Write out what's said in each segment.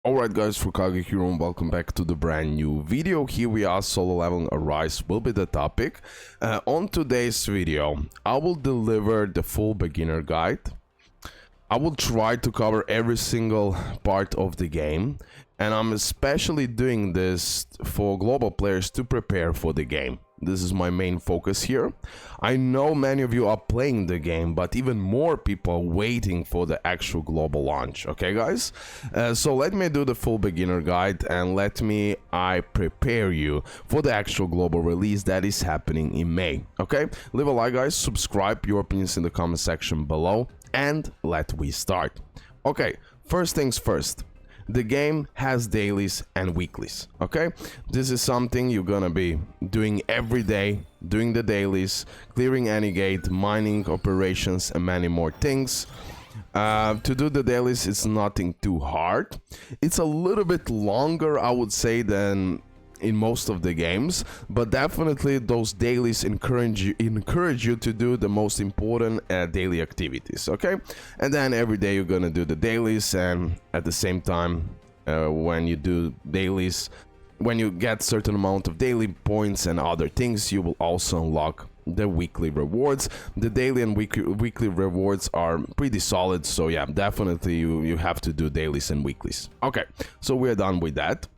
Alright guys, RoKage here and welcome back to the brand new video. Here we are, solo leveling Arise will be the topic. On today's video, I will deliver the full beginner guide. I will try to cover every single part of the game, and I'm especially doing this for global players to prepare for the game. This is my main focus here. I know many of you are playing the game, but even more people are waiting for the actual global launch. Okay, guys? So let me do the full beginner guide and I prepare you for the actual global release that is happening in May. Okay? Leave a like, guys. Subscribe. Your opinions in the comment section below. And we start. Okay, first things first. The game has dailies and weeklies, okay? This is something you're gonna be doing every day, doing the dailies, clearing any gate, mining operations, and many more things. To do the dailies, it's nothing too hard. It's a little bit longer, I would say, than in most of the games, but definitely those dailies encourage you to do the most important daily activities, okay? And then every day you're gonna do the dailies, and at the same time when you do dailies, when you get certain amount of daily points and other things, you will also unlock the weekly rewards. The daily and weekly rewards are pretty solid, so yeah, definitely you have to do dailies and weeklies. Okay, so we're done with that.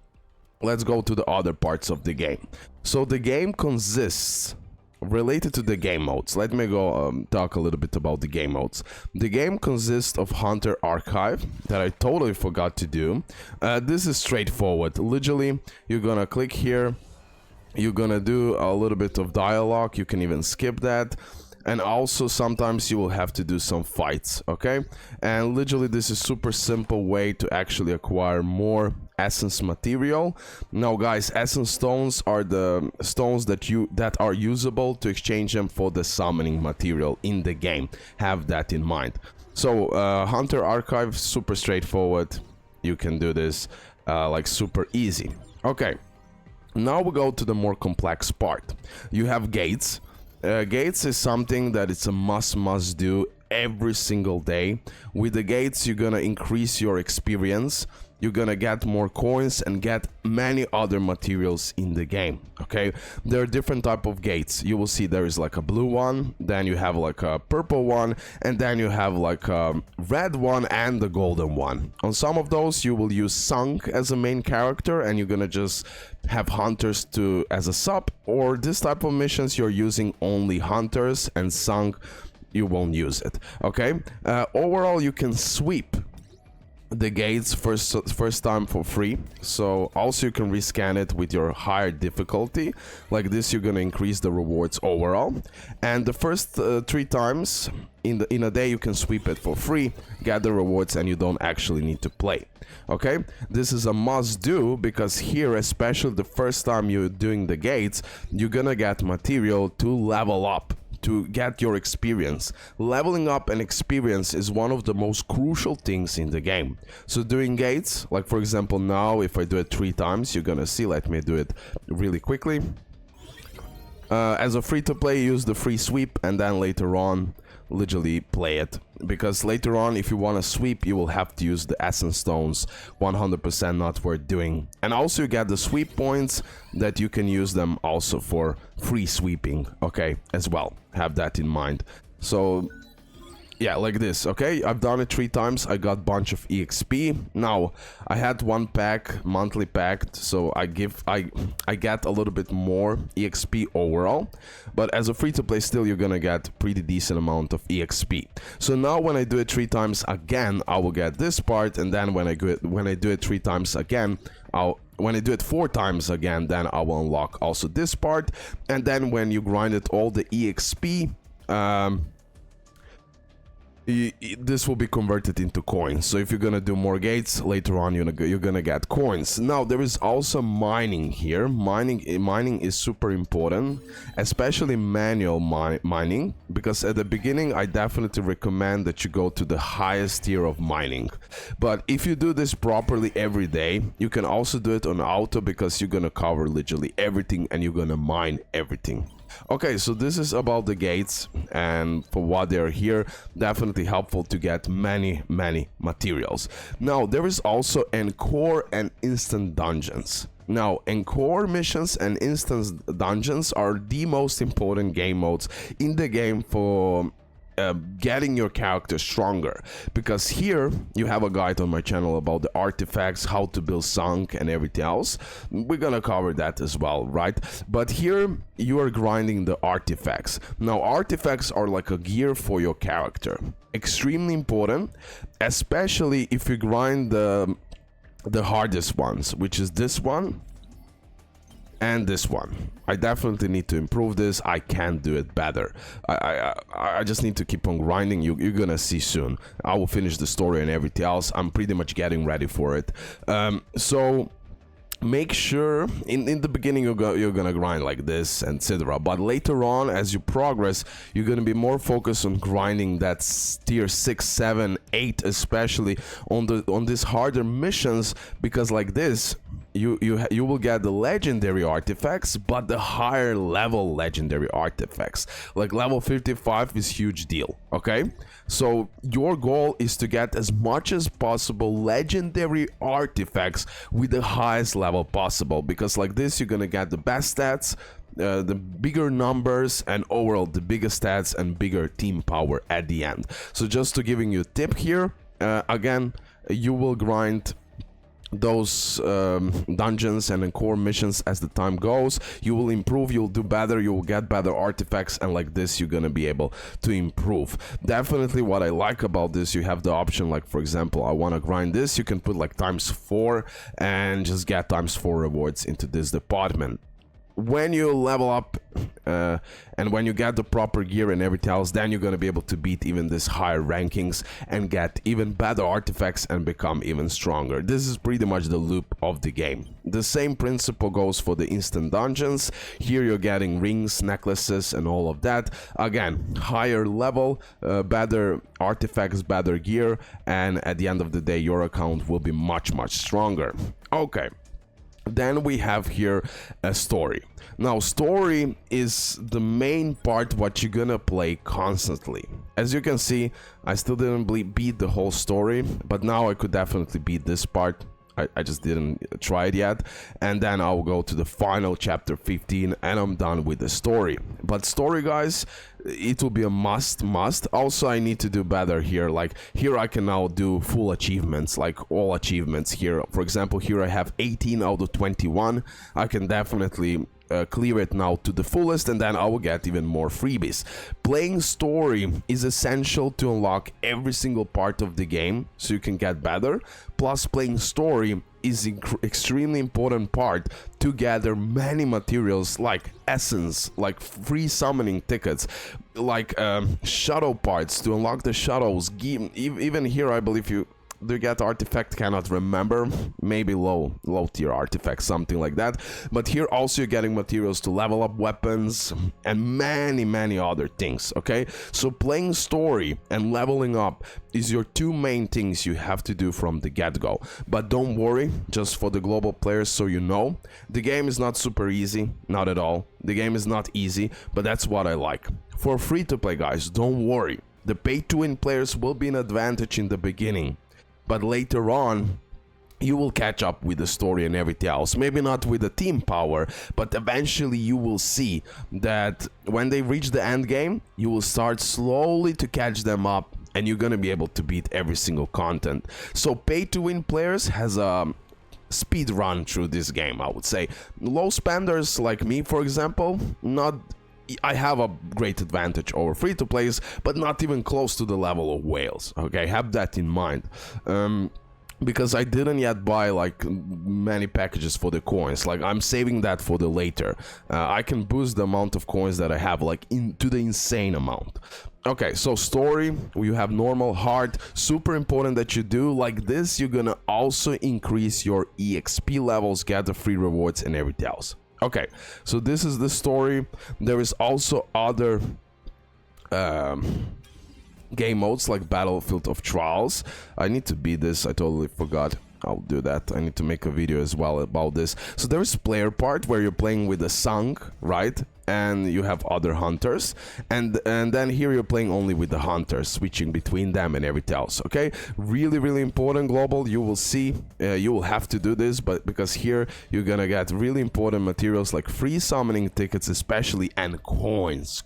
Let's go to the other parts of the game. So the game consists, related to the game modes, let me go talk a little bit about the game modes. The game consists of Hunter Archive, that I totally forgot to do. This is straightforward. Literally, you're gonna click here, you're gonna do a little bit of dialogue, you can even skip that. And also sometimes you will have to do some fights, okay? And literally this is super simple way to actually acquire more essence material. Now guys, essence stones are the stones that are usable to exchange them for the summoning material in the game. Have that in mind. So Hunter Archive, super straightforward. You can do this like super easy. Okay, now we go to the more complex part. You have gates. Gates is something that it's a must do every single day. With the gates, you're gonna increase your experience, you're gonna get more coins and get many other materials in the game. Okay, there are different type of gates. You will see there is like a blue one, then you have like a purple one, and then you have like a red one and the golden one. On some of those you will use Sung as a main character, and you're gonna just have hunters as a sub, or this type of missions you're using only hunters, and Sung you won't use it. Okay, overall you can sweep the gates first time for free, so also you can rescan it with your higher difficulty. Like this, you're gonna increase the rewards overall, and the first 3 times in a day you can sweep it for free, get the rewards, and you don't actually need to play. Okay, this is a must do, because here, especially the first time you're doing the gates, you're gonna get material to level up, to get your experience. Leveling up and experience is one of the most crucial things in the game. So doing gates, like for example now, if I do it 3 times, you're gonna see, let me do it really quickly. As a free-to-play, use the free sweep, and then later on literally play it, because later on if you want to sweep you will have to use the essence stones. 100% not worth doing. And also you get the sweep points that you can use them also for free sweeping, okay, as well. Have that in mind. So yeah, like this. Okay, I've done it 3 times. I got bunch of EXP. Now I had one pack, monthly pack, so I get a little bit more EXP overall, but as a free-to-play still you're gonna get pretty decent amount of EXP. So now when I do it 3 times again, I will get this part, and then when I do it 3 times again, when I do it 4 times again, then I will unlock also this part. And then when you grind it all the EXP, this will be converted into coins. So if you're gonna do more gates later on, you're gonna get coins. Now there is also mining here. Mining is super important, especially manual mining, because at the beginning I definitely recommend that you go to the highest tier of mining. But if you do this properly every day, you can also do it on auto, because you're gonna cover literally everything and you're gonna mine everything. Okay, so this is about the gates, and for what they're here, definitely helpful to get many materials. Now there is also encore and instant dungeons. Now, encore missions and instant dungeons are the most important game modes in the game for getting your character stronger, because here you have a guide on my channel about the artifacts, how to build Sung and everything else. We're gonna cover that as well, right? But here you are grinding the artifacts. Now artifacts are like a gear for your character, extremely important, especially if you grind the hardest ones, which is this one and this one. I definitely need to improve this. I can do it better. I just need to keep on grinding. You're gonna see soon. I will finish the story and everything else. I'm pretty much getting ready for it. So make sure in the beginning you're gonna grind like this, etc. But later on, as you progress, you're gonna be more focused on grinding that tier 6, 7, 8, especially on these harder missions, because like this you will get the legendary artifacts, but the higher level legendary artifacts. Like level 55 is huge deal, okay? So your goal is to get as much as possible legendary artifacts with the highest level possible, because like this you're gonna get the best stats, the bigger numbers, and overall the biggest stats and bigger team power at the end. So just to giving you a tip here, again, you will grind those dungeons and core missions as the time goes. You will improve, you'll do better, you will get better artifacts, and like this you're gonna be able to improve. Definitely what I like about this, you have the option, like for example, I want to grind this, you can put like ×4 and just get ×4 rewards into this department. When you level up and when you get the proper gear and everything else, then you're gonna be able to beat even these higher rankings and get even better artifacts and become even stronger. This is pretty much the loop of the game. The same principle goes for the instant dungeons. Here you're getting rings, necklaces, and all of that. Again, higher level, better artifacts, better gear, and at the end of the day your account will be much stronger. Okay. Then we have here a story. Now story is the main part what you're gonna play constantly. As you can see, I still didn't beat the whole story, but now I could definitely beat this part. I just didn't try it yet, and then I'll go to the final chapter 15 and I'm done with the story. But story, guys, it will be a must. Also, I need to do better here. Like here I can now do full achievements, like all achievements here. For example, here I have 18 out of 21. I can definitely clear it now to the fullest, and then I will get even more freebies. Playing story is essential to unlock every single part of the game so you can get better. Plus playing story is extremely important part to gather many materials like essence, like free summoning tickets, like shadow parts to unlock the shadows. Even here I believe you get artifact, cannot remember, maybe low tier artifact, something like that. But here also you're getting materials to level up weapons and many other things. Okay, so playing story and leveling up is your two main things you have to do from the get-go. But don't worry, just for the global players, so you know, the game is not super easy, not at all. The game is not easy, but that's what I like. For free to play guys, don't worry, the pay-to-win players will be an advantage in the beginning, but later on you will catch up with the story and everything else. Maybe not with the team power, but eventually you will see that when they reach the end game, you will start slowly to catch them up, and you're gonna be able to beat every single content. So pay to win players has a speed run through this game, I would say. Low spenders like me, for example, I have a great advantage over free-to-plays, but not even close to the level of whales. Okay, have that in mind. Because I didn't yet buy like many packages for the coins. Like I'm saving that for the later. I can boost the amount of coins that I have like to the insane amount. Okay, so story, you have normal, hard, super important that you do like this. You're gonna also increase your EXP levels, get the free rewards and everything else. Okay, so this is the story. There is also other game modes like Battlefield of Trials. I need to beat this, I totally forgot. I'll do that. I need to make a video as well about this. So there is player part where you're playing with the Sung, right? and you have other hunters, and then here you're playing only with the hunters, switching between them and everything else. Okay, really important global. You will see, you will have to do this, but because here you're gonna get really important materials like free summoning tickets especially, and coins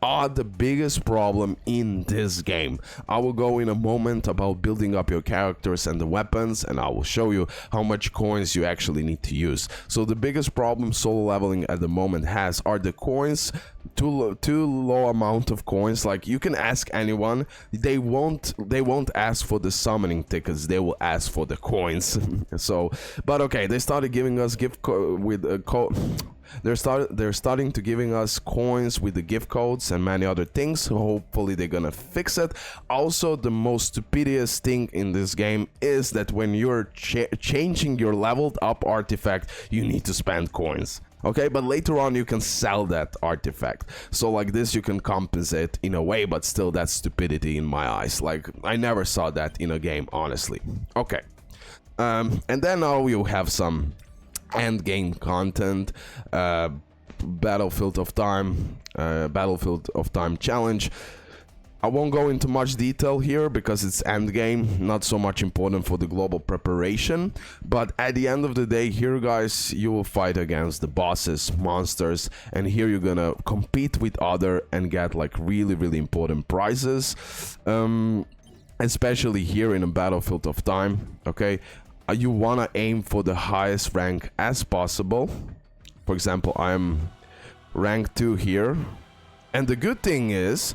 are the biggest problem in this game. I will go in a moment about building up your characters and the weapons, and I will show you how much coins you actually need to use. So the biggest problem solo leveling at the moment has are the coins. Too low amount of coins. Like, you can ask anyone, they won't ask for the summoning tickets, they will ask for the coins. So, but okay, they started giving us they're starting to giving us coins with the gift codes and many other things. So hopefully they're gonna fix it. Also, the most stupidest thing in this game is that when you're changing your leveled up artifact, you need to spend coins. Okay, but later on you can sell that artifact. So like this you can compensate in a way, but still that's stupidity in my eyes. Like, I never saw that in a game, honestly. Okay, and then now you have some end game content, Battlefield of Time challenge. I won't go into much detail here because it's end game, not so much important for the global preparation. But at the end of the day, here guys, you will fight against the bosses, monsters, and here you're gonna compete with other and get like really important prizes, especially here in a Battlefield of Time. Okay, you wanna aim for the highest rank as possible. For example, I'm rank 2 here, and the good thing is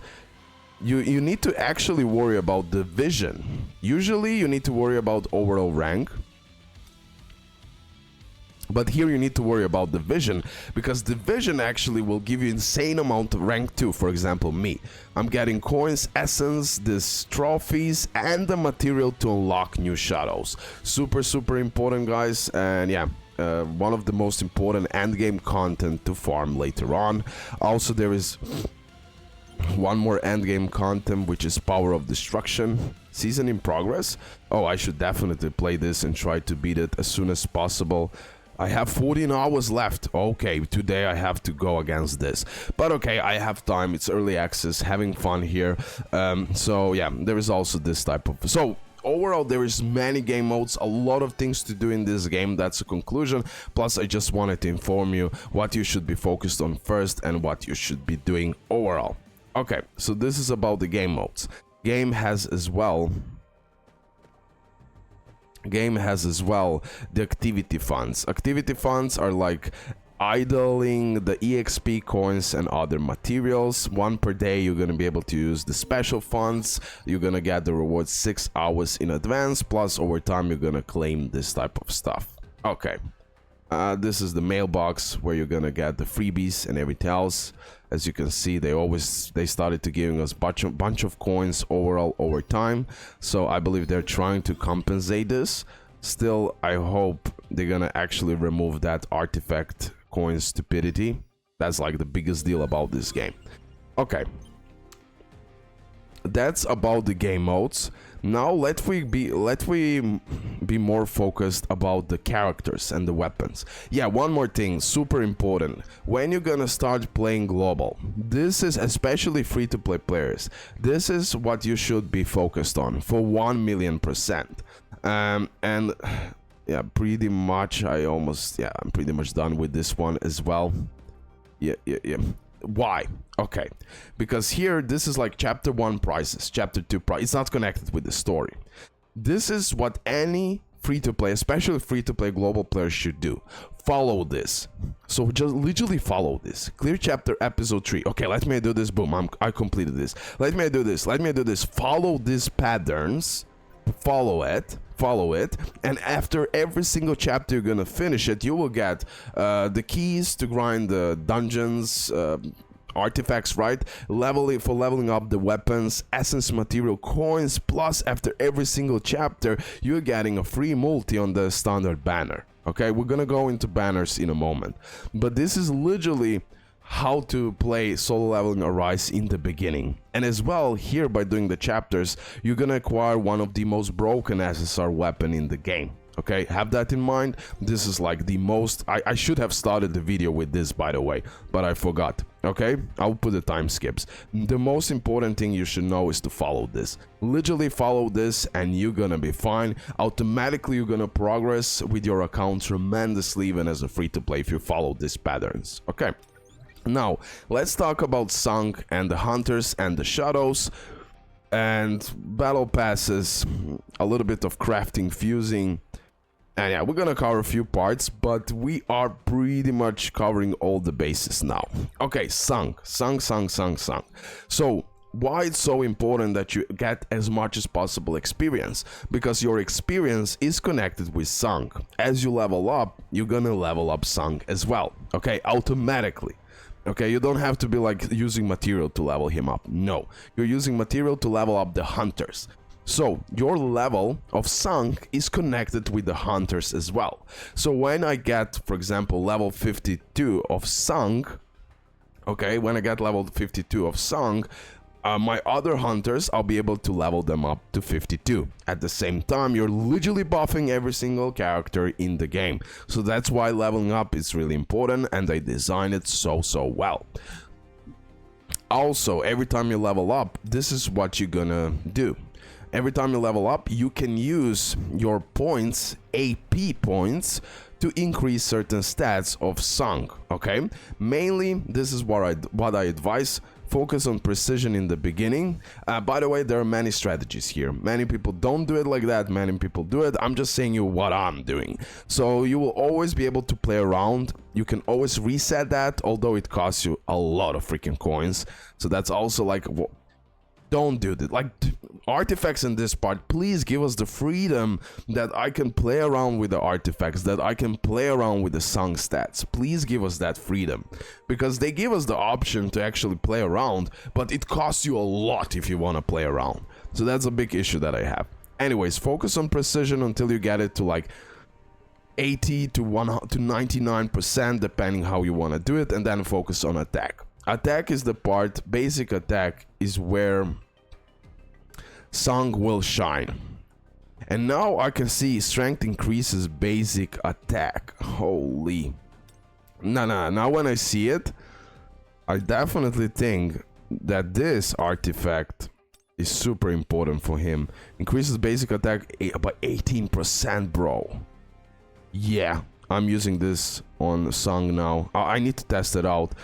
you need to actually worry about division. Usually you need to worry about overall rank, but here you need to worry about division, because division actually will give you insane amount of rank 2. For example, me, I'm getting coins, essence, this trophies, and the material to unlock new shadows. Super important, guys. And yeah, one of the most important end game content to farm later on. Also, there is one more endgame content, which is Power of Destruction, season in progress. Oh, I should definitely play this and try to beat it as soon as possible. I have 14 hours left. Okay, today I have to go against this, but okay, I have time. It's early access, having fun here. So yeah, there is also this type of, so overall there is many game modes, a lot of things to do in this game. That's a conclusion. Plus, I just wanted to inform you what you should be focused on first and what you should be doing overall. Okay, so this is about the game modes. Game has as well the activity funds. Activity funds are like idling the EXP coins and other materials. 1 per day. You're gonna be able to use the special funds. You're gonna get the rewards 6 hours in advance, plus over time you're gonna claim this type of stuff. Okay, this is the mailbox where you're gonna get the freebies and everything else. As you can see, they started to giving us bunch of coins overall over time. So I believe they're trying to compensate this. Still, I hope they're gonna actually remove that artifact coin stupidity. That's like the biggest deal about this game. Okay, that's about the game modes. Now let we be more focused about the characters and the weapons. Yeah, one more thing, super important. When you're gonna start playing global, this is especially free-to-play players, this is what you should be focused on for 1,000,000%. And yeah, pretty much I'm pretty much done with this one as well. Yeah. Why? Okay, because here this is like chapter 1 prizes, chapter 2 prize. It's not connected with the story. This is what any free-to-play, especially free-to-play global players, should do. Follow this. So just literally follow this. Clear chapter episode 3. Okay, let me do this. Boom, I completed this. Let me do this. Follow these patterns. Follow it, and after every single chapter you're gonna finish it, you will get the keys to grind the dungeons, artifacts, right? Leveling up the weapons, essence material, coins, plus after every single chapter you're getting a free multi on the standard banner. Okay, we're gonna go into banners in a moment, but this is literally how to play solo leveling Arise in the beginning. And as well, here by doing the chapters, you're gonna acquire one of the most broken SSR weapon in the game. Okay, have that in mind. This is like the most... I should have started the video with this, by the way, but I forgot. Okay, I'll put the time skips. The most important thing you should know is to follow this. Literally follow this and you're gonna be fine. Automatically you're gonna progress with your account tremendously, even as a free-to-play, if you follow these patterns. Okay, now let's talk about Sung and the Hunters and the Shadows and battle passes, a little bit of crafting, fusing. And yeah, we're gonna cover a few parts, but we are pretty much covering all the bases now. Okay, Sung. So, why it's so important that you get as much as possible experience? Because your experience is connected with Sung. As you level up, you're gonna level up Sung as well. Okay, automatically. Okay, you don't have to be like using material to level him up. No, you're using material to level up the Hunters. So, your level of Sung is connected with the Hunters as well. So, when I get, for example, level 52 of Sung, okay, when I get level 52 of Sung, my other Hunters, I'll be able to level them up to 52. At the same time, you're literally buffing every single character in the game. So, that's why leveling up is really important, and they designed it so well. Also, every time you level up, this is what you're gonna do. Every time you level up, you can use your points, AP points, to increase certain stats of Sung, okay? Mainly, this is what I advise. Focus on precision in the beginning. By the way, there are many strategies here. Many people don't do it like that, many people do it. I'm just saying you what I'm doing. So you will always be able to play around. You can always reset that, although it costs you a lot of freaking coins. So that's also like... Don't do that. Like, artifacts in this part, please give us the freedom that I can play around with the artifacts, that I can play around with the Sung stats. Please give us that freedom, because they give us the option to actually play around, but it costs you a lot if you want to play around. So that's a big issue that I have. Anyways, focus on precision until you get it to like 80 to 99%, depending how you want to do it, and then focus on attack. Attack is the part, basic attack is where Sung will shine. And now I can see strength increases basic attack. Holy. Now when I see it, I definitely think that this artifact is super important for him. Increases basic attack by 18%, bro. Yeah, I'm using this on Sung now. I need to test it out.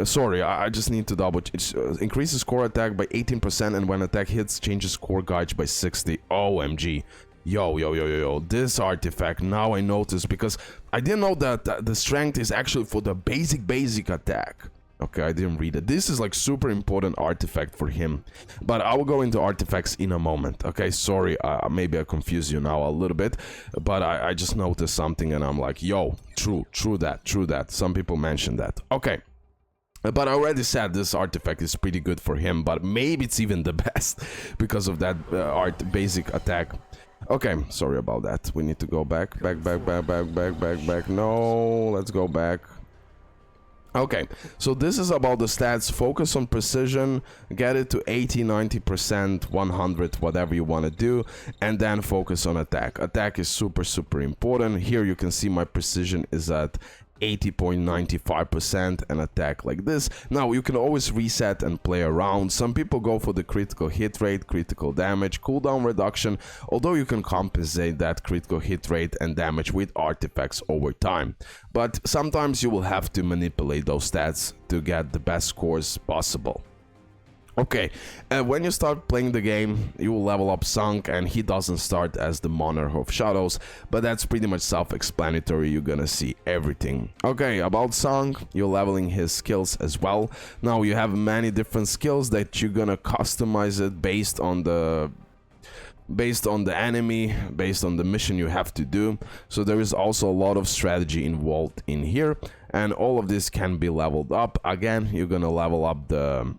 Sorry, I just need to double. It increases core attack by 18%, and when attack hits, changes core gauge by 60. OMG. Yo. This artifact, now I notice, because I didn't know that the strength is actually for the basic attack. Okay, I didn't read it. This is like super important artifact for him. But I will go into artifacts in a moment. Okay, sorry, maybe I confuse you now a little bit. But I just noticed something and I'm like, yo, true that. Some people mentioned that. Okay. But I already said this artifact is pretty good for him, but maybe it's even the best because of that basic attack. Okay, sorry about that. We need to go back. No, let's go back. Okay, so this is about the stats. Focus on precision, get it to 80, 90%, 100, whatever you want to do, and then focus on attack. Attack is super important. Here you can see my precision is at 80.95% and attack like this. Now you can always reset and play around. Some people go for the critical hit rate, critical damage, cooldown reduction, although you can compensate that critical hit rate and damage with artifacts over time. But sometimes you will have to manipulate those stats to get the best scores possible. Okay, when you start playing the game, you will level up Sung, and he doesn't start as the Monarch of Shadows, but that's pretty much self-explanatory. You're gonna see everything. Okay, about Sung, you're leveling his skills as well. Now you have many different skills that you're gonna customize it based on the enemy, based on the mission you have to do. So there is also a lot of strategy involved in here, and all of this can be leveled up. Again, you're gonna level up the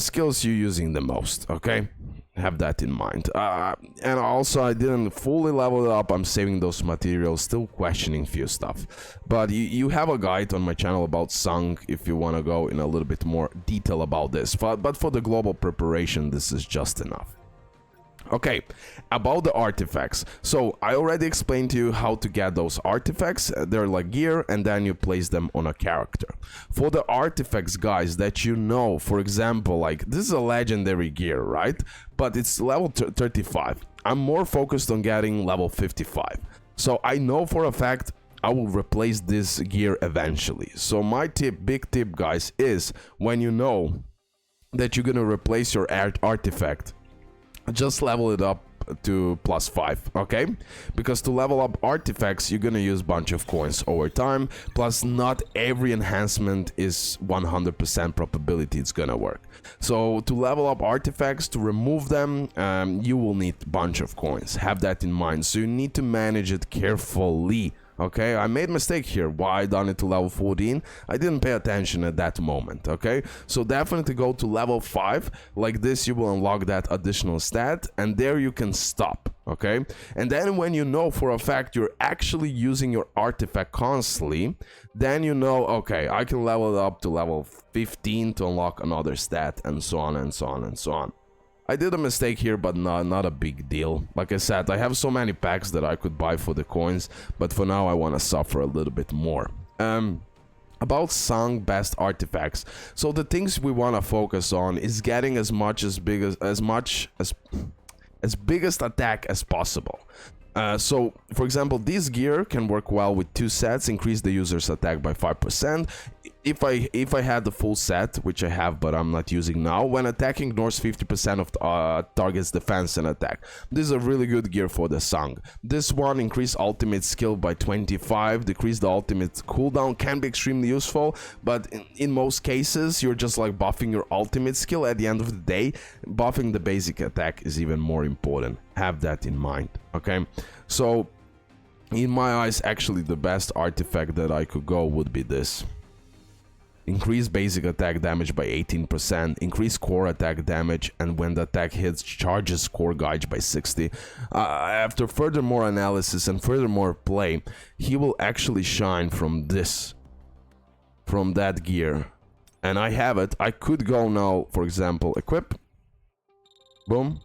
skills you're using the most. Okay, have that in mind. And also, I didn't fully level it up. I'm saving those materials, still questioning few stuff, but you have a guide on my channel about Sung if you want to go in a little bit more detail about this, but for the global preparation, this is just enough. Okay, about the artifacts. So I already explained to you how to get those artifacts. They're like gear, and then you place them on a character. For the artifacts, guys, that you know, for example, like this is a legendary gear, right? But it's level 35. I'm more focused on getting level 55. So I know for a fact I will replace this gear eventually. So my tip, big tip, guys, is when you know that you're gonna replace your artifact, just level it up to +5, okay? Because to level up artifacts, you're gonna use a bunch of coins over time. Plus, not every enhancement is 100% probability it's gonna work. So to level up artifacts, to remove them, you will need a bunch of coins. Have that in mind. So you need to manage it carefully. Okay, I made a mistake here. Why I done it to level 14? I didn't pay attention at that moment, okay? So definitely go to level 5. Like this, you will unlock that additional stat, and there you can stop, okay? And then when you know for a fact you're actually using your artifact constantly, then you know, okay, I can level it up to level 15 to unlock another stat, and so on and so on and so on. I did a mistake here, but not a big deal. Like I said, I have so many packs that I could buy for the coins, but for now I want to suffer a little bit more. About Sung best artifacts. So the things we want to focus on is getting as biggest attack as possible. So, for example, this gear can work well with 2 sets, increase the user's attack by 5%. If I had the full set, which I have but I'm not using now, when attacking ignores 50% of target's defense and attack. This is a really good gear for the Sung. This one, increase ultimate skill by 25, decrease the ultimate cooldown, can be extremely useful, but in most cases, you're just like buffing your ultimate skill. At the end of the day, buffing the basic attack is even more important. Have that in mind, okay? So, in my eyes, actually the best artifact that I could go would be this. Increase basic attack damage by 18%, increase core attack damage, and when the attack hits, charges core gauge by 60. After furthermore analysis and furthermore play, he will actually shine from that gear. And I have it. I could go now, for example, equip. Boom.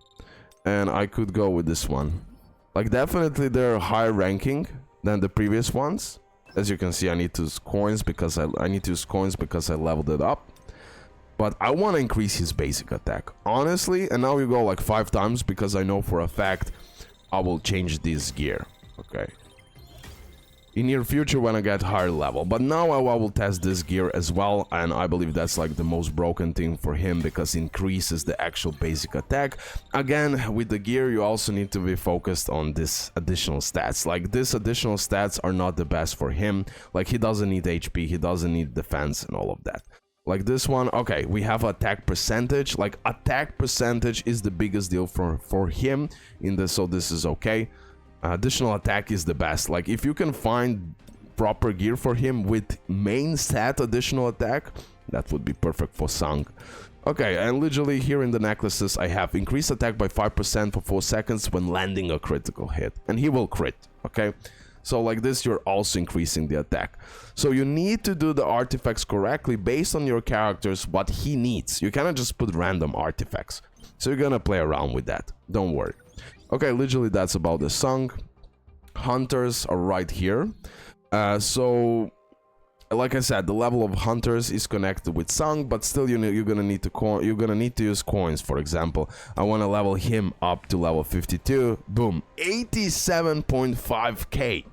And I could go with this one. Like, definitely they're higher ranking than the previous ones. As you can see, I need to use coins because I leveled it up. But I want to increase his basic attack, honestly. And now you go like 5 times because I know for a fact I will change this gear. Okay. In near future when I get higher level. But now I will test this gear as well, and I believe that's like the most broken thing for him because it increases the actual basic attack. Again, with the gear you also need to be focused on this additional stats. Like, these additional stats are not the best for him. Like, he doesn't need HP, he doesn't need defense and all of that. Like this one, okay, we have attack percentage. Like, attack percentage is the biggest deal for him in this, so this is okay. Additional attack is the best. Like, if you can find proper gear for him with main stat additional attack, that would be perfect for Sung. Okay, and literally here in the necklaces I have increased attack by 5% for 4 seconds when landing a critical hit, and he will crit, okay? So like this, you're also increasing the attack. So you need to do the artifacts correctly based on your characters, what he needs. You cannot just put random artifacts. So you're gonna play around with that, don't worry. Okay, literally that's about the Sung. Hunters are right here. So, like I said, the level of hunters is connected with Sung, but still you're gonna need to use coins. For example, I want to level him up to level 52. Boom, 87.5k,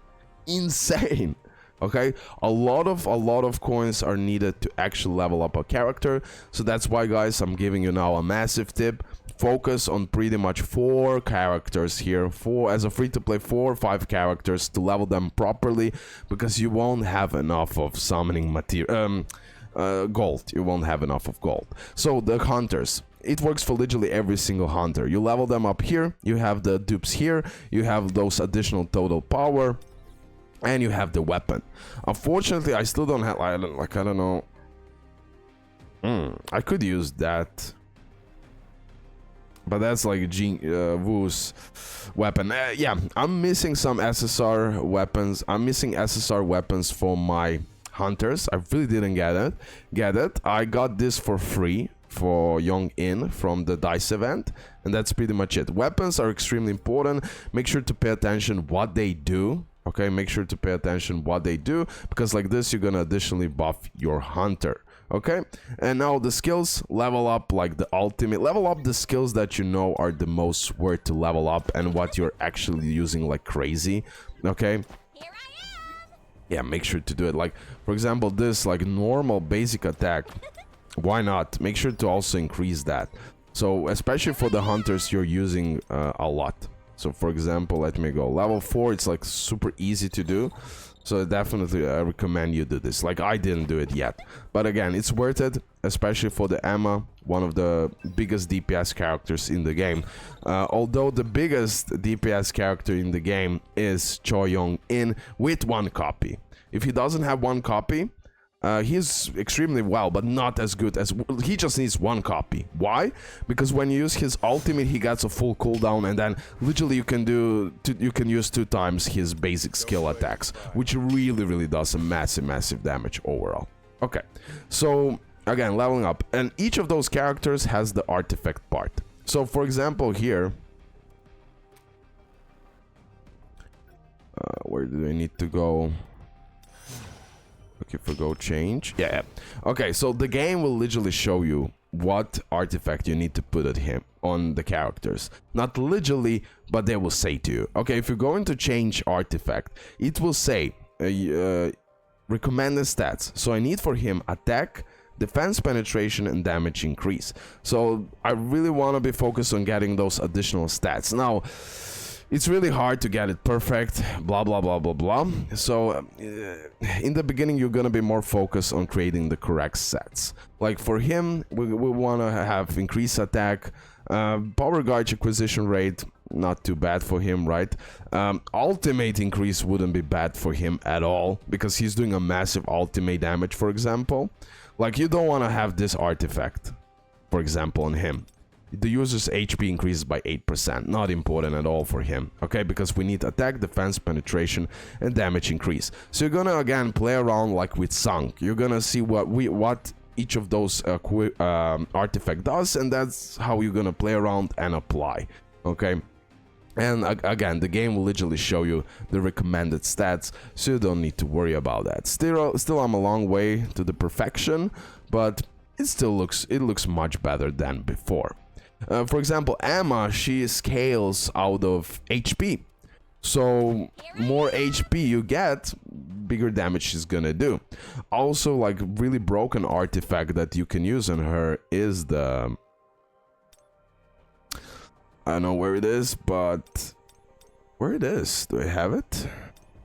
insane. Okay, a lot of coins are needed to actually level up a character. So that's why, guys, I'm giving you now a massive tip. Focus on pretty much 4 characters here, as a free-to-play 4 or 5 characters to level them properly, because you won't have enough of summoning material, gold. You won't have enough of gold. So the hunters, it works for literally every single hunter. You level them up here, you have the dupes here, you have those additional total power, and you have the weapon. Unfortunately, I still don't have, I don't know. I could use that. But that's like Jinwoo's weapon. Yeah, I'm missing some SSR weapons. I'm missing SSR weapons for my hunters. I really didn't get it. I got this for free for Young In from the dice event, and that's pretty much it. Weapons are extremely important. Make sure to pay attention what they do. Okay, make sure to pay attention what they do, because like this you're gonna additionally buff your hunter. Okay, and now the skills, level up like the ultimate, level up the skills that you know are the most worth to level up and what you're actually using like crazy. Okay, yeah, make sure to do it. Like for example, this like normal basic attack, why not? Make sure to also increase that, so especially for the hunters you're using a lot. So for example, let me go level 4. It's like super easy to do, so definitely I recommend you do this. Like I didn't do it yet, but again, it's worth it, especially for the Emma, one of the biggest DPS characters in the game. Although the biggest DPS character in the game is Cho Young In with 1 copy. If he doesn't have 1 copy, he's extremely well, but not as good as... He just needs 1 copy. Why? Because when you use his ultimate, he gets a full cooldown, and then literally you can use 2 times his basic skill attacks, which really does a massive damage overall. Okay, so again, leveling up, and each of those characters has the artifact part. So for example here, where do I need to go? Okay, for go change. Yeah. Okay, so the game will literally show you what artifact you need to put at him on the characters. Not literally, but they will say to you. Okay, if you're going to change artifact, it will say recommended stats. So I need for him attack, defense penetration, and damage increase. So I really want to be focused on getting those additional stats. Now, it's really hard to get it perfect, blah blah blah blah blah. So in the beginning you're gonna be more focused on creating the correct sets. Like for him, we want to have increased attack, power gauge acquisition rate, not too bad for him, right? Ultimate increase wouldn't be bad for him at all, because he's doing a massive ultimate damage, for example. Like you don't want to have this artifact, for example, on him. The user's HP increases by 8%, not important at all for him, okay? Because we need attack, defense, penetration, and damage increase. So you're gonna again play around like with Sung. You're gonna see what each of those artifact does, and that's how you're gonna play around and apply, okay? And again, the game will literally show you the recommended stats, so you don't need to worry about that. Still I'm a long way to the perfection, but it looks much better than before. For example, Emma, she scales out of HP. So more HP you get, bigger damage she's gonna do. Also, like really broken artifact that you can use on her is the... I don't know where it is, but... Where it is? Do I have it?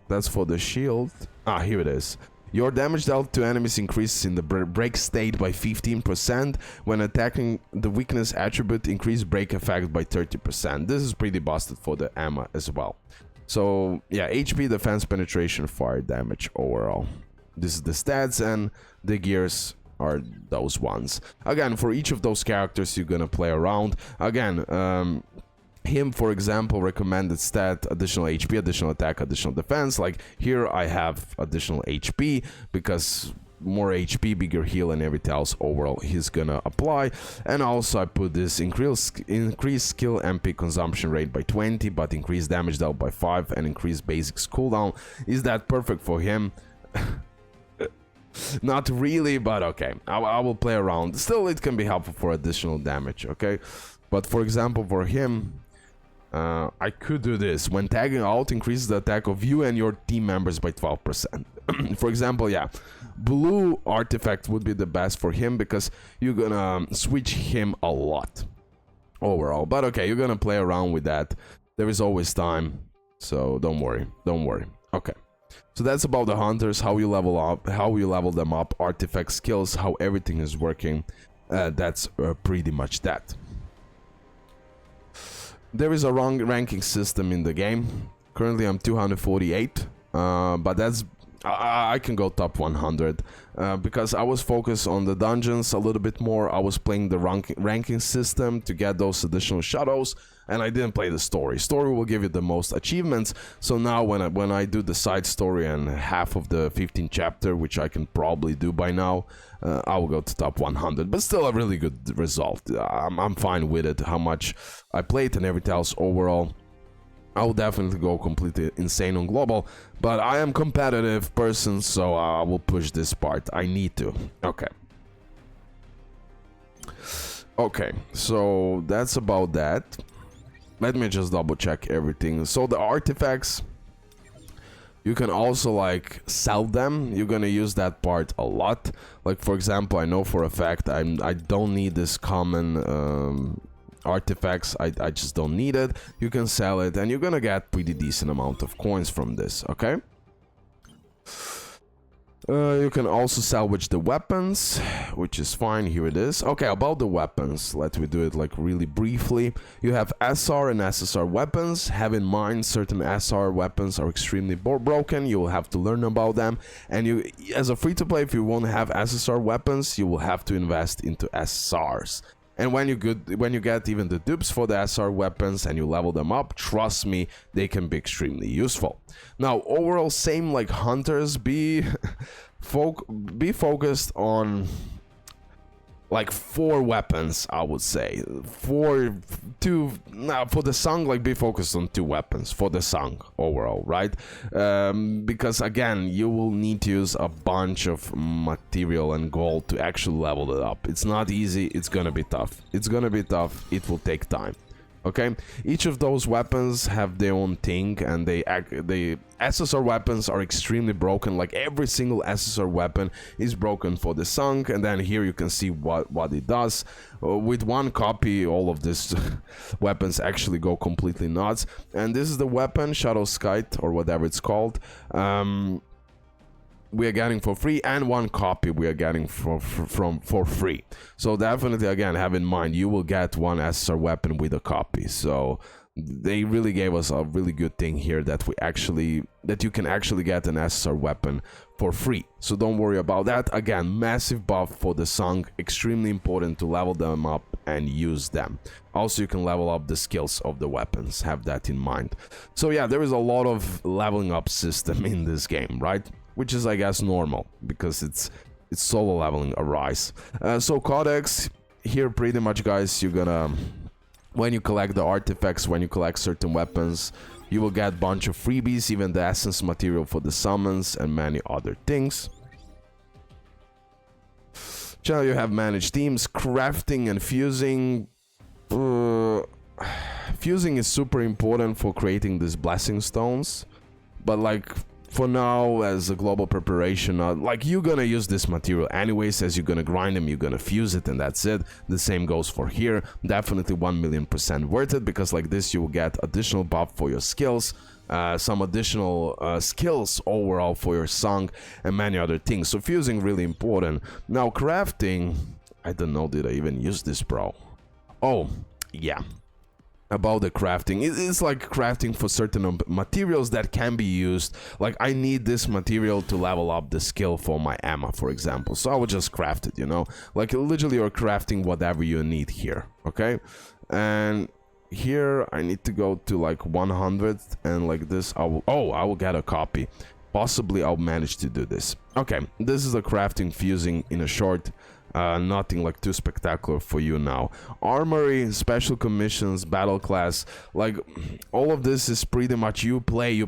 That's for the shield. Ah, here it is. Your damage dealt to enemies increases in the break state by 15%. When attacking the weakness attribute, increase break effect by 30%. This is pretty busted for the Emma as well. So yeah, HP, defense, penetration, fire damage overall. This is the stats, and the gears are those ones. Again, for each of those characters you're gonna play around. Again, him, for example, recommended stat, additional HP, additional attack, additional defense. Like here I have additional HP, because more HP, bigger heal, and everything else overall he's gonna apply. And also I put this increased skill MP consumption rate by 20, but increased damage dealt by 5, and increased basics cooldown. Is that perfect for him? Not really, but okay, I will play around. Still, it can be helpful for additional damage, okay? But for example, for him, I could do this. When tagging out, increases the attack of you and your team members by 12%. For example, yeah, blue artifact would be the best for him, because you're gonna switch him a lot overall. But okay, you're gonna play around with that. There is always time, so don't worry. Okay, so that's about the hunters, how you level up, how you level them up, artifact skills, how everything is working. That's pretty much that. There is a wrong ranking system in the game. Currently I'm 248, but that's I can go top 100 because I was focused on the dungeons a little bit more. I was playing the ranking system to get those additional shadows, and I didn't play the story. Story will give you the most achievements. So now when I do the side story and half of the 15th chapter, which I can probably do by now, I will go to top 100. But still a really good result. I'm fine with it. How much I played and everything else overall. I will definitely go completely insane on global, but I am competitive person, so I will push this part. I need to. Okay, so that's about that. Let me just double check everything. So the artifacts, you can also like sell them. You're gonna use that part a lot. Like for example, I know for a fact I don't need this common artifacts. I just don't need it. You can sell it and you're gonna get pretty decent amount of coins from this. Okay, you can also salvage the weapons, which is fine. Here it is. Okay, about the weapons, let me do it like really briefly. You have SR and SSR weapons. Have in mind certain SR weapons are extremely broken. You will have to learn about them, and you, as a free-to-play, if you want to have SSR weapons, you will have to invest into SRs. And when you get even the dupes for the SR weapons and you level them up, trust me, they can be extremely useful. Now, overall, same like hunters, be focused on like 4 weapons, I would say. For the Sung, like be focused on 2 weapons for the Sung overall, right? Because again, you will need to use a bunch of material and gold to actually level it up. It's not easy. It's gonna be tough. It will take time. Okay, each of those weapons have their own thing, and the SSR weapons are extremely broken. Like every single SSR weapon is broken for the Sung, and then here you can see what it does. With 1 copy, all of these weapons actually go completely nuts. And this is the weapon, Shadow's Kite, or whatever it's called. We are getting for free, and 1 copy we are getting for free. So definitely, again, have in mind, you will get 1 SSR weapon with a copy. So they really gave us a really good thing here that you can actually get an SSR weapon for free. So don't worry about that. Again, massive buff for the Sung, extremely important to level them up and use them. Also, you can level up the skills of the weapons. Have that in mind. So yeah, there is a lot of leveling up system in this game, right? Which is, I guess, normal, because it's solo leveling Arise. So Codex, here pretty much, guys, you're gonna, when you collect the artifacts, when you collect certain weapons, you will get a bunch of freebies, even the essence material for the summons, and many other things. Channel, you have managed teams, crafting and fusing. Fusing is super important for creating these blessing stones, but like, for now, as a global preparation, like you're gonna use this material anyways. As you're gonna grind them, you're gonna fuse it, and that's it. The same goes for here. Definitely 1,000,000% worth it, because like this you will get additional buff for your skills, some additional skills overall for your Sung, and many other things. So fusing really important. Now crafting, I don't know, did I even use this, bro? Oh yeah, about the crafting, it's like crafting for certain materials that can be used. Like I need this material to level up the skill for my Emma, for example, so I would just craft it, you know, like literally you're crafting whatever you need here. Okay, and here I need to go to like 100, and like this I will get a copy. Possibly I'll manage to do this. Okay, this is a crafting fusing in a short. Nothing like too spectacular for you now. Armory, special commissions, battle class, like all of this is pretty much you play.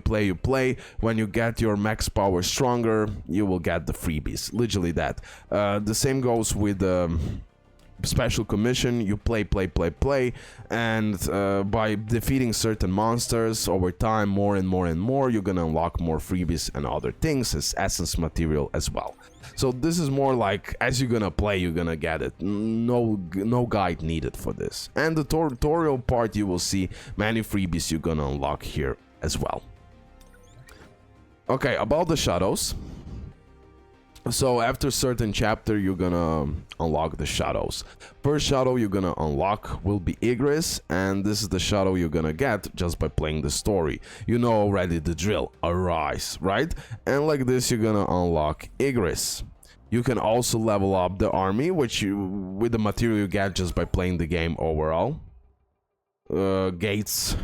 When you get your max power stronger, you will get the freebies. Literally that. The same goes with special commission. You play, and by defeating certain monsters over time, more and more, you're gonna unlock more freebies and other things as essence material as well. So this is more like, as you're gonna play, you're gonna get it. No guide needed for this. And the tutorial part, you will see many freebies you're gonna unlock here as well. Okay, about the shadows. So after certain chapter, you're gonna unlock the shadows. First shadow you're gonna unlock will be Igris, and this is the shadow you're gonna get just by playing the story. You know already the drill, arise, right? And like this you're gonna unlock Igris. You can also level up the army, which with the material you get just by playing the game overall. Gates,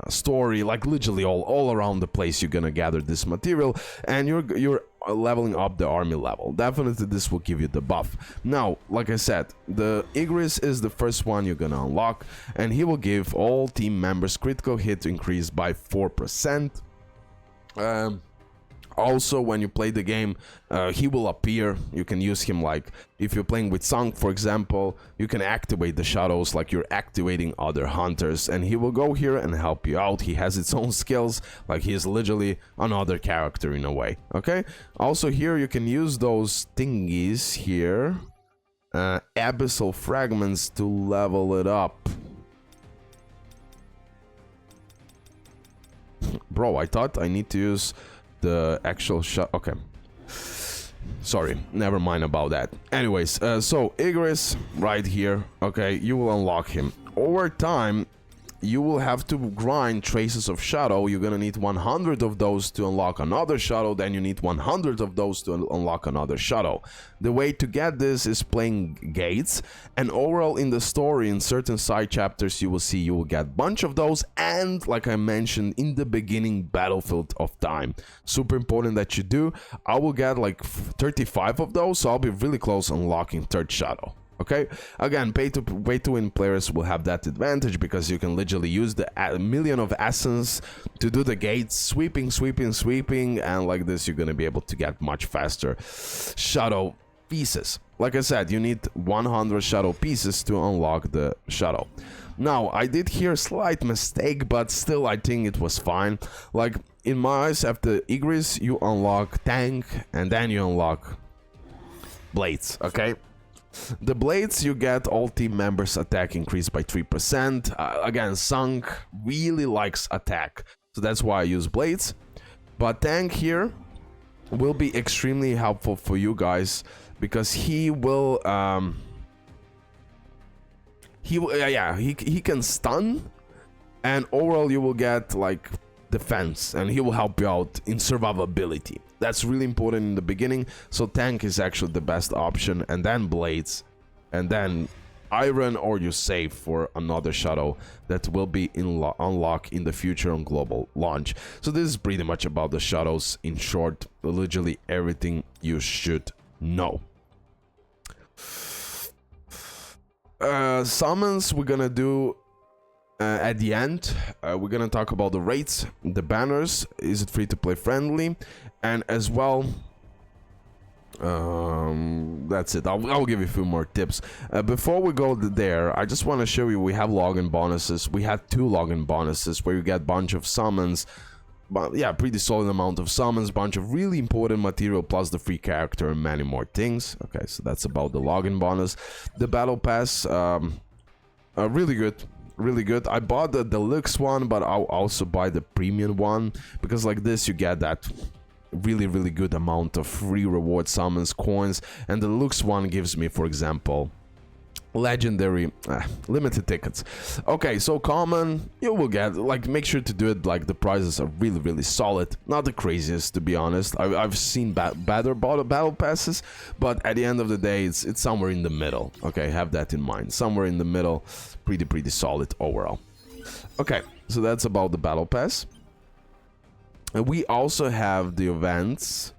story, like literally all around the place you're gonna gather this material, and you're leveling up the army level. Definitely this will give you the buff. Now, like I said, the Igris is the first one you're gonna unlock, and he will give all team members critical hit increase by 4%. Also, when you play the game, he will appear. You can use him, like if you're playing with Sung, for example, you can activate the shadows like you're activating other hunters, and he will go here and help you out. He has its own skills, like he is literally another character in a way. Okay. Also here you can use those thingies here, abyssal fragments, to level it up. Bro, I thought I need to use the actual shot. Okay, sorry, never mind about that. Anyways, so Igris right here. Okay, you will unlock him over time. You will have to grind traces of shadow. You're gonna need 100 of those to unlock another shadow, then you need 100 of those to unlock another shadow. The way to get this is playing gates, and overall in the story, in certain side chapters, you will see you will get bunch of those, and like I mentioned in the beginning, Battlefield of Time. Super important that you do. I will get like 35 of those, so I'll be really close unlocking third shadow. Okay, again, pay to win players will have that advantage because you can literally use the million of essence to do the gates, sweeping, and like this you're gonna be able to get much faster shadow pieces. Like I said, you need 100 shadow pieces to unlock the shadow. Now, I did hear a slight mistake, but still I think it was fine. Like, in my eyes, after Igris, you unlock tank, and then you unlock blades, okay? The blades, you get all team members attack increased by 3%. Again, Sung really likes attack, so that's why I use blades. But tank here will be extremely helpful for you guys because he will he can stun, and overall you will get like defense, and he will help you out in survivability. That's really important in the beginning, so tank is actually the best option, and then blades, and then iron, or you save for another shadow that will be unlocked in the future on global launch. So this is pretty much about the shadows. In short, literally everything you should know. Summons we're gonna do at the end. We're gonna talk about the rates, the banners, is it free to play friendly, and as well that's it. I'll give you a few more tips. Before we go there, I just want to show you we have login bonuses. We had 2 login bonuses where you get bunch of summons, but yeah, pretty solid amount of summons, bunch of really important material, plus the free character and many more things. Okay, so that's about the login bonus. The battle pass, really good. I bought the deluxe one, but I'll also buy the premium one because like this you get that really good amount of free reward summons, coins, and the deluxe one gives me, for example, legendary limited tickets. Okay, so common, you will get, like, make sure to do it, like the prizes are really solid, not the craziest, to be honest. I've seen better battle passes, but at the end of the day it's somewhere in the middle. Okay, have that in mind, somewhere in the middle, pretty solid overall. Okay, so that's about the battle pass. And we also have the events.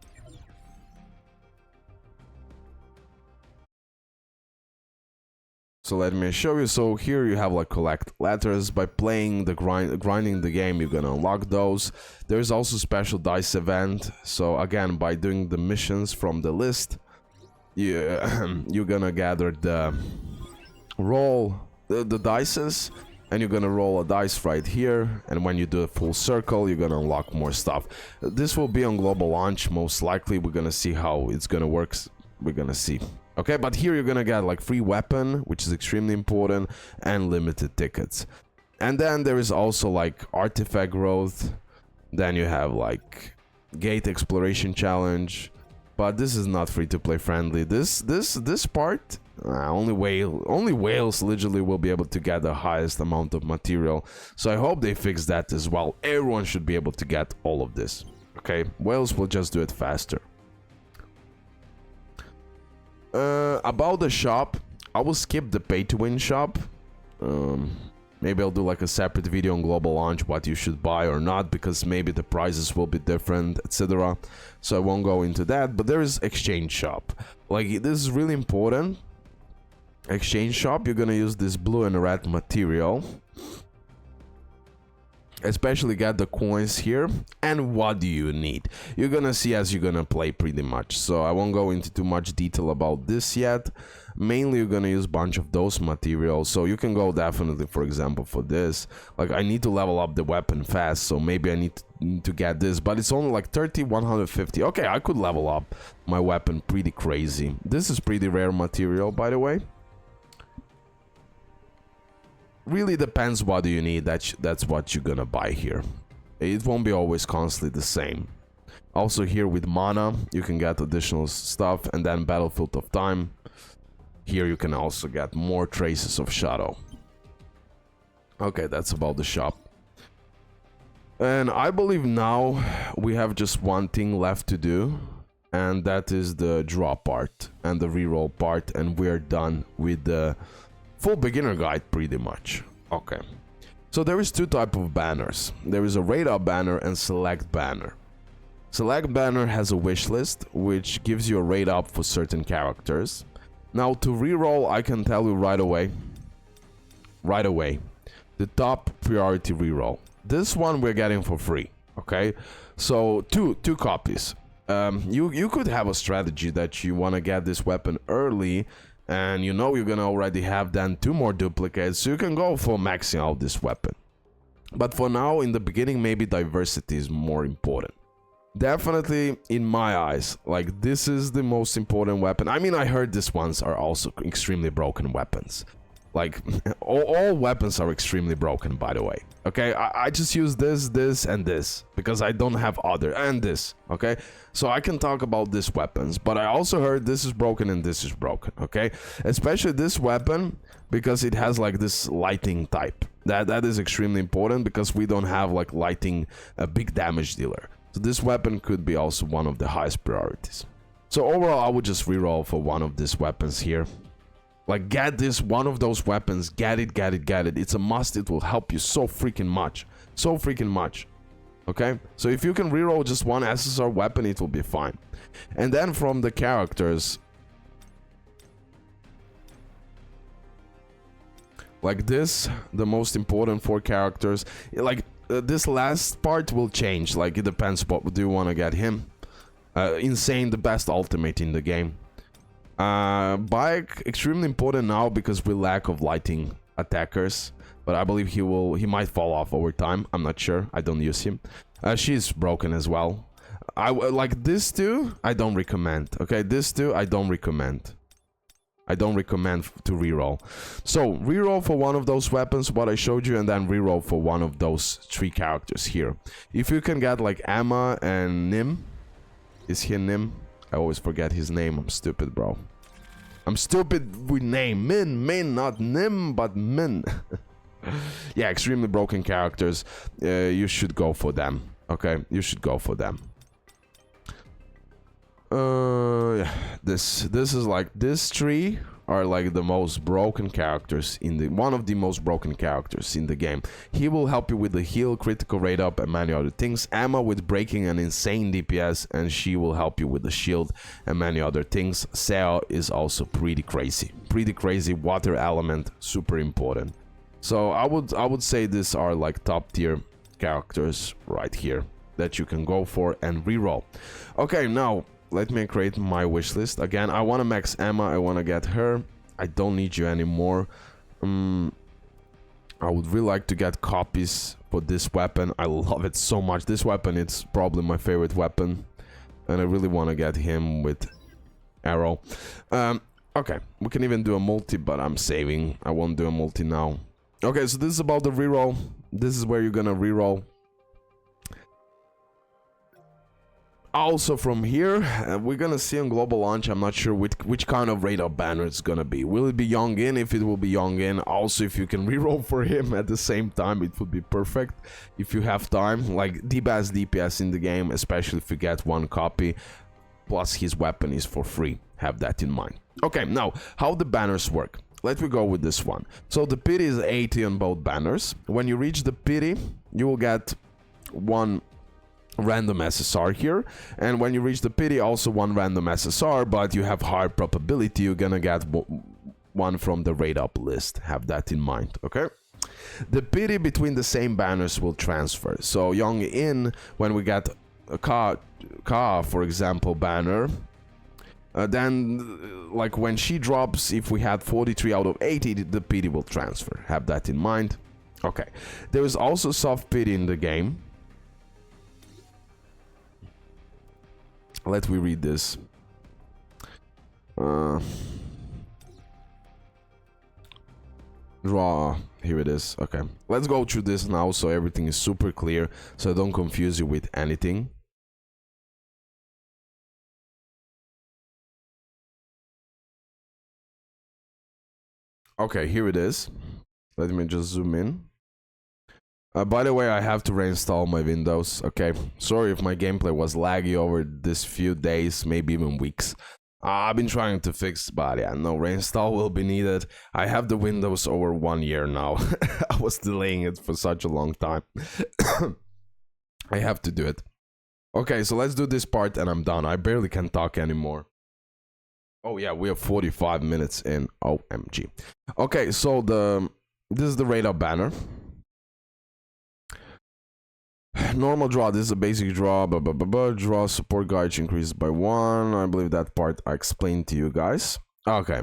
So let me show you. So here you have like collect letters. By playing the grinding the game, you're gonna unlock those. There's also special dice event. So again, by doing the missions from the list, you're gonna gather the the dices, and you're gonna roll a dice right here, and when you do a full circle you're gonna unlock more stuff. This will be on global launch most likely. We're gonna see how it's gonna work. We're gonna see. Okay, but here you're gonna get like free weapon, which is extremely important, and limited tickets. And then there is also like artifact growth. Then you have like gate exploration challenge, But this is not free-to-play friendly. This part, only whales literally will be able to get the highest amount of material. So I hope they fix that as well. Everyone should be able to get all of this. Okay, whales will just do it faster. About the shop, I will skip the pay-to-win shop. Maybe I'll do like a separate video on global launch, what you should buy or not, because maybe the prices will be different, etc. So I won't go into that, but there is exchange shop. Like, this is really important. Exchange shop, you're gonna use this blue and red material. Especially get the coins here. And what do you need? You're gonna see as you're gonna play pretty much. So I won't go into too much detail about this yet. Mainly you're gonna use a bunch of those materials. So you can go definitely, for example, for this. Like, I need to level up the weapon fast, so maybe I need to get this. But it's only like 30, 150. Okay, I could level up my weapon pretty crazy. This is pretty rare material, by the way. Really depends what do you need. That's what you're gonna buy here. It won't be always constantly the same. Also here with mana you can get additional stuff, and then Battlefield of Time. Here you can also get more traces of shadow. Okay, that's about the shop. And I believe now we have just one thing left to do, and that is the draw part and the reroll part, and we're done with the full beginner guide pretty much. Okay, so there is two type of banners. There is a rate up banner and select banner. Select banner has a wish list which gives you a rate up for certain characters. Now to reroll, I can tell you right away, the top priority reroll. This one we're getting for free. Okay, so two copies. You could have a strategy that you want to get this weapon early, and you know you're gonna already have then 2 more duplicates, so you can go for maxing out this weapon. But for now, in the beginning, maybe diversity is more important. Definitely, in my eyes, like, this is the most important weapon. I mean, I heard these ones are also extremely broken weapons. Like, all weapons are extremely broken, by the way. Okay, I just use this, and this, because I don't have other, and this, okay? So I can talk about these weapons, but I also heard this is broken and this is broken, okay? Especially this weapon, because it has, like, this lighting type. That is extremely important, because we don't have, like, lighting a big damage dealer. So this weapon could be also one of the highest priorities. So overall, I would just reroll for one of these weapons here. Like, get this, one of those weapons, get it. It's a must, it will help you so freaking much. Okay, so if you can reroll just one SSR weapon, it will be fine. And then from the characters, like this, the most important 4 characters, like this last part will change, like it depends what do you want to get him. Insane, the best ultimate in the game. Bike, extremely important now because we lack of lighting attackers, but I believe he might fall off over time. I'm not sure, I don't use him. She's broken as well. I like this two, I don't recommend. Okay, this two I don't recommend. I don't recommend to reroll. So reroll for one of those weapons, what I showed you, and then reroll for one of those 3 characters here. If you can get like Emma and Nim. Is he Nim? I always forget his name. I'm stupid, bro. I'm stupid with name. Min, not Nim, but Min. Yeah, extremely broken characters. You should go for them. Okay, you should go for them. Yeah, this is like, this 3 are like the most broken characters in the one of the most broken characters in the game. He will help you with the heal, critical rate up, and many other things. Emma with breaking and insane DPS, and she will help you with the shield and many other things. Seo is also pretty crazy, water element, super important. So I would say these are like top tier characters right here that you can go for and reroll. Okay, now let me create my wish list. Again, I want to max Emma. I want to get her. I don't need you anymore. I would really like to get copies for this weapon. I love it so much. This weapon, it's probably my favorite weapon. And I really want to get him with arrow. Okay, we can even do a multi, but I'm saving. I won't do a multi now. Okay, so this is about the reroll. This is where you're gonna reroll. Also from here, we're gonna see on global launch, I'm not sure which kind of rate up banner it's gonna be. Will it be Youngin? If it will be Youngin, also if you can reroll for him at the same time, it would be perfect. If you have time, like the best DPS in the game, especially if you get one copy, plus his weapon is for free. Have that in mind. Okay, now, how the banners work. Let me go with this one. So the pity is 80 on both banners. When you reach the pity, you will get one random SSR here, and when you reach the pity, also one random SSR, but you have high probability you're gonna get one from the rate up list. Have that in mind. Okay, the pity between the same banners will transfer. So Young In, when we get a Ka for example banner, then like when she drops, if we had 43 out of 80, the pity will transfer. Have that in mind. Okay, there is also soft pity in the game. Let me read this. Draw. Here it is. Okay. Let's go through this now so everything is super clear, so I don't confuse you with anything. Okay, here it is. Let me just zoom in. By the way, I have to reinstall my Windows, okay? Sorry if my gameplay was laggy over this few days, maybe even weeks. I've been trying to fix, but yeah, no, reinstall will be needed. I have the Windows over 1 year now. I was delaying it for such a long time. I have to do it. Okay, so let's do this part and I'm done. I barely can talk anymore. Oh yeah, we have 45 minutes in. OMG. Okay, so this is the rate up banner. Normal draw, this is a basic draw, draw support guide increases by 1. I believe that part I explained to you guys. Okay.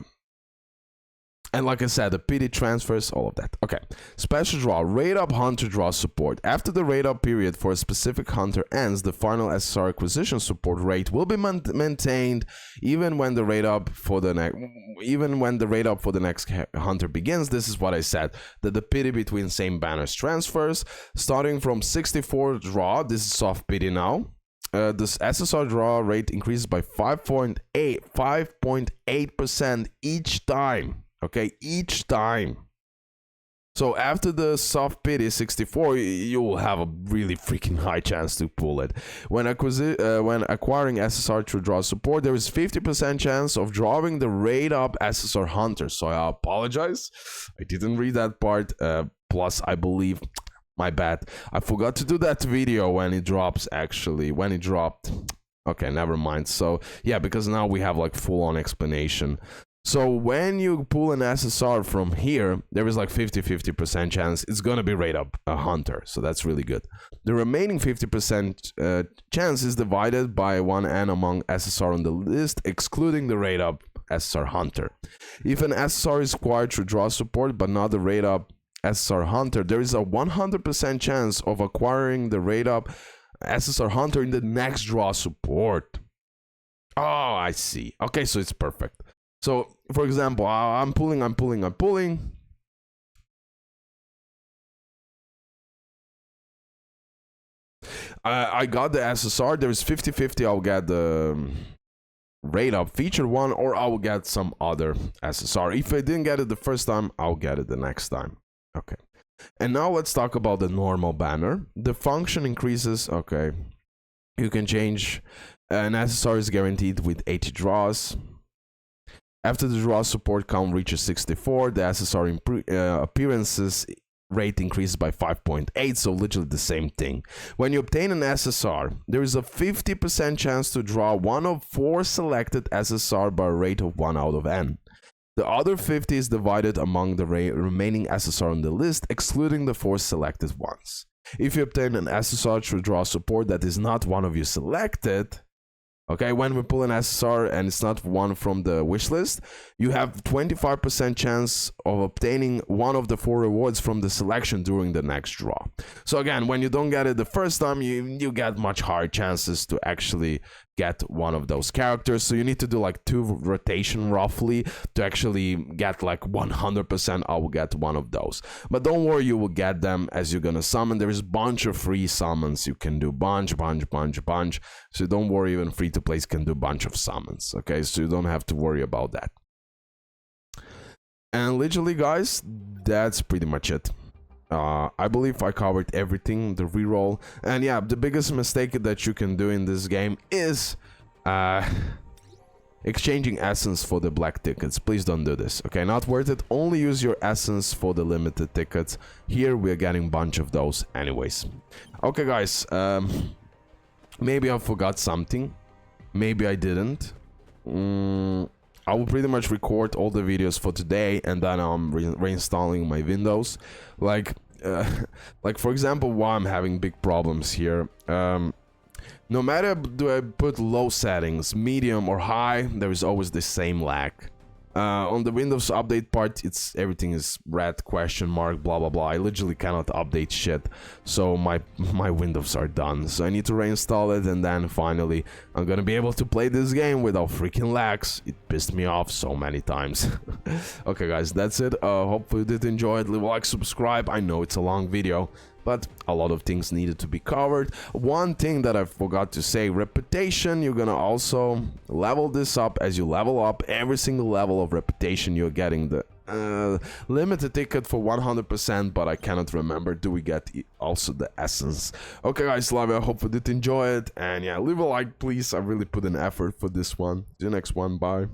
And like I said, the PD transfers, all of that. Okay. Special draw, rate up hunter draw support. After the rate up period for a specific hunter ends, the final SSR acquisition support rate will be maintained even when the rate up for the next hunter begins. This is what I said, that the PD between same banners transfers. Starting from 64 draw, this is soft PD now. This SSR draw rate increases by 5.8% each time. Okay, each time. So after the soft pity 64, you will have a really freaking high chance to pull it. When acquiring SSR through draw support, there is 50% chance of drawing the rate up SSR hunter. So I apologize, I didn't read that part. Plus, I believe, my bad, I forgot to do that video when it drops. Actually, when it dropped. Okay, never mind. So yeah, because now we have like full-on explanation. So when you pull an SSR from here, there is like 50% chance it's gonna be rate up a hunter. So that's really good. The remaining 50% chance is divided by 1n among SSR on the list, excluding the rate up SSR hunter. If an SSR is acquired through draw support but not the rate up SSR hunter, there is a 100% chance of acquiring the rate up SSR hunter in the next draw support. Oh, I see. Okay, so it's perfect. So, for example, I'm pulling. I got the SSR. There is 50-50. I'll get the rate up feature one, or I'll get some other SSR. If I didn't get it the first time, I'll get it the next time. Okay. And now let's talk about the normal banner. The function increases. Okay. You can change. An SSR is guaranteed with 80 draws. After the draw support count reaches 64, the SSR appearances rate increases by 5.8, so literally the same thing. When you obtain an SSR, there is a 50% chance to draw one of 4 selected SSR by a rate of 1 out of n. The other 50 is divided among the remaining SSR on the list, excluding the 4 selected ones. If you obtain an SSR through draw support that is not one of you selected, okay, when we pull an SSR and it's not one from the wish list, you have 25% chance of obtaining one of the 4 rewards from the selection during the next draw. So again, when you don't get it the first time, you get much higher chances to actually get one of those characters. So you need to do like 2 rotation roughly to actually get like 100% I will get one of those. But don't worry, you will get them as you're gonna summon. There is bunch of free summons you can do, bunch. So don't worry, even free to plays can do bunch of summons, okay? So you don't have to worry about that. And literally, guys, that's pretty much it. I believe I covered everything, the reroll. And yeah, the biggest mistake that you can do in this game is exchanging essence for the black tickets. Please don't do this, okay? Not worth it. Only use your essence for the limited tickets. Here we're getting a bunch of those anyways. Okay, guys, maybe I forgot something. Maybe I didn't. I will pretty much record all the videos for today, and then I'm reinstalling my Windows. Like for example, why I'm having big problems here. No matter do I put low settings, medium or high, there is always the same lag. On the Windows update part, everything is red, question mark, blah blah blah. I literally cannot update shit, so my Windows are done. So I need to reinstall it, and then finally I'm gonna be able to play this game without freaking lags. It pissed me off so many times. Okay, guys, that's it. Hopefully you did enjoy it. Leave a like, subscribe. I know it's a long video, but a lot of things needed to be covered. One thing that I forgot to say, reputation, you're gonna also level this up. As you level up, every single level of reputation, you're getting the limited ticket for 100%, but I cannot remember, do we get also the essence? Okay, guys, love it. I hope you did enjoy it, and yeah, leave a like, please. I really put an effort for this one. See you next one. Bye.